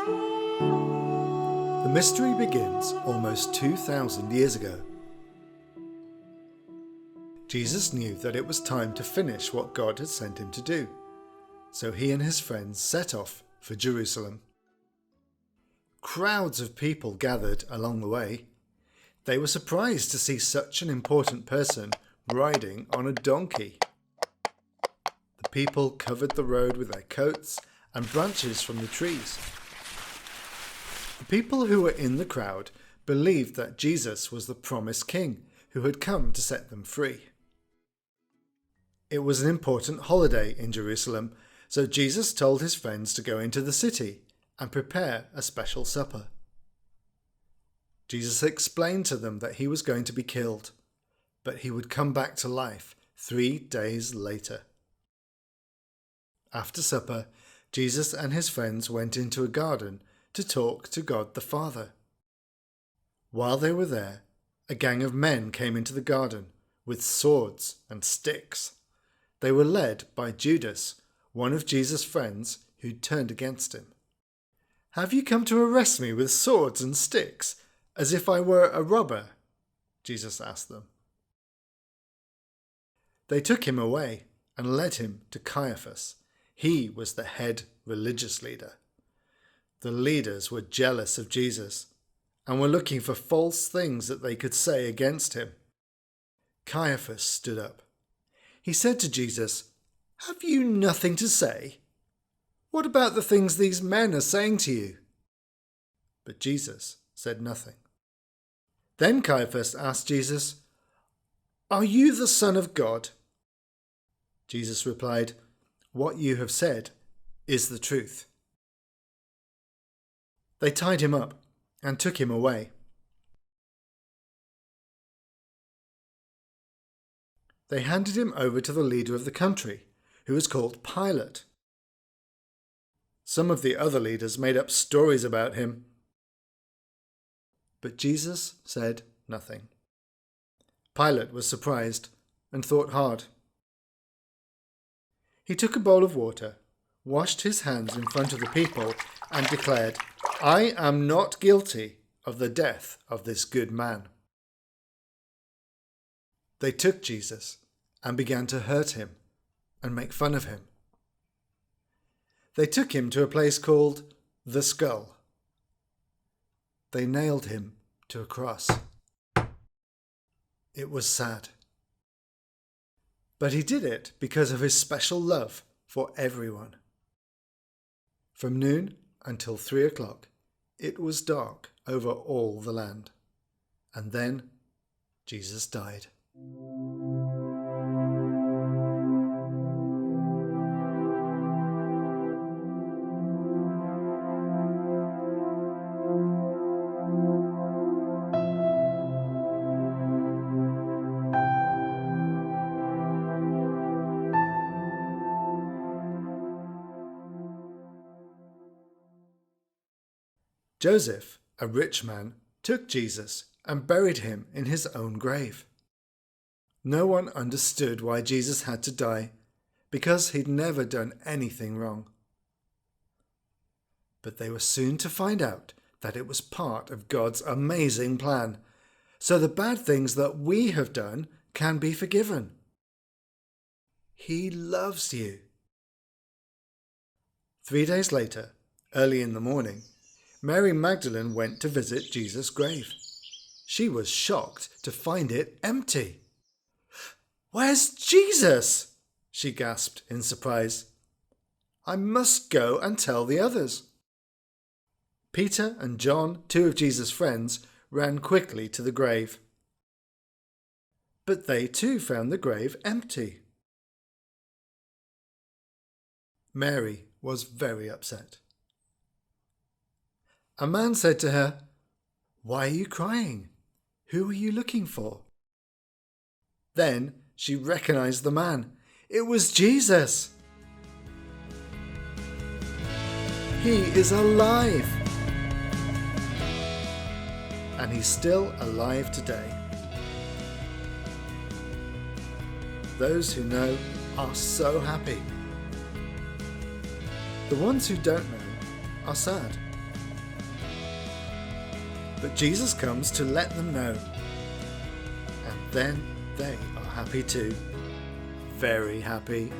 The mystery begins almost 2,000 years ago. Jesus knew that it was time to finish what God had sent him to do, so he and his friends set off for Jerusalem. Crowds of people gathered along the way. They were surprised to see such an important person riding on a donkey. The people covered the road with their coats and branches from the trees. The people who were in the crowd believed that Jesus was the promised king who had come to set them free. It was an important holiday in Jerusalem, so Jesus told his friends to go into the city and prepare a special supper. Jesus explained to them that he was going to be killed, but he would come back to life 3 days later. After supper, Jesus and his friends went into a garden to talk to God the Father. While they were there, a gang of men came into the garden with swords and sticks. They were led by Judas, one of Jesus' friends who'd turned against him. "Have you come to arrest me with swords and sticks, as if I were a robber?" Jesus asked them. They took him away and led him to Caiaphas. He was the head religious leader. The leaders were jealous of Jesus and were looking for false things that they could say against him. Caiaphas stood up. He said to Jesus, "Have you nothing to say? What about the things these men are saying to you?" But Jesus said nothing. Then Caiaphas asked Jesus, "Are you the Son of God?" Jesus replied, "What you have said is the truth." They tied him up and took him away. They handed him over to the leader of the country, who was called Pilate. Some of the other leaders made up stories about him, but Jesus said nothing. Pilate was surprised and thought hard. He took a bowl of water, washed his hands in front of the people, and declared, "I am not guilty of the death of this good man." They took Jesus and began to hurt him and make fun of him. They took him to a place called the Skull. They nailed him to a cross. It was sad. But he did it because of his special love for everyone. From noon until 3 o'clock, it was dark over all the land. And then Jesus died. Joseph, a rich man, took Jesus and buried him in his own grave. No one understood why Jesus had to die, because he'd never done anything wrong. But they were soon to find out that it was part of God's amazing plan, so the bad things that we have done can be forgiven. He loves you. 3 days later, early in the morning, Mary Magdalene went to visit Jesus' grave. She was shocked to find it empty. "Where's Jesus?" she gasped in surprise. "I must go and tell the others." Peter and John, 2 of Jesus' friends, ran quickly to the grave. But they too found the grave empty. Mary was very upset. A man said to her, "Why are you crying? Who are you looking for?" Then she recognized the man. It was Jesus. He is alive. And he's still alive today. Those who know are so happy. The ones who don't know are sad. But Jesus comes to let them know. And then they are happy too. Very happy.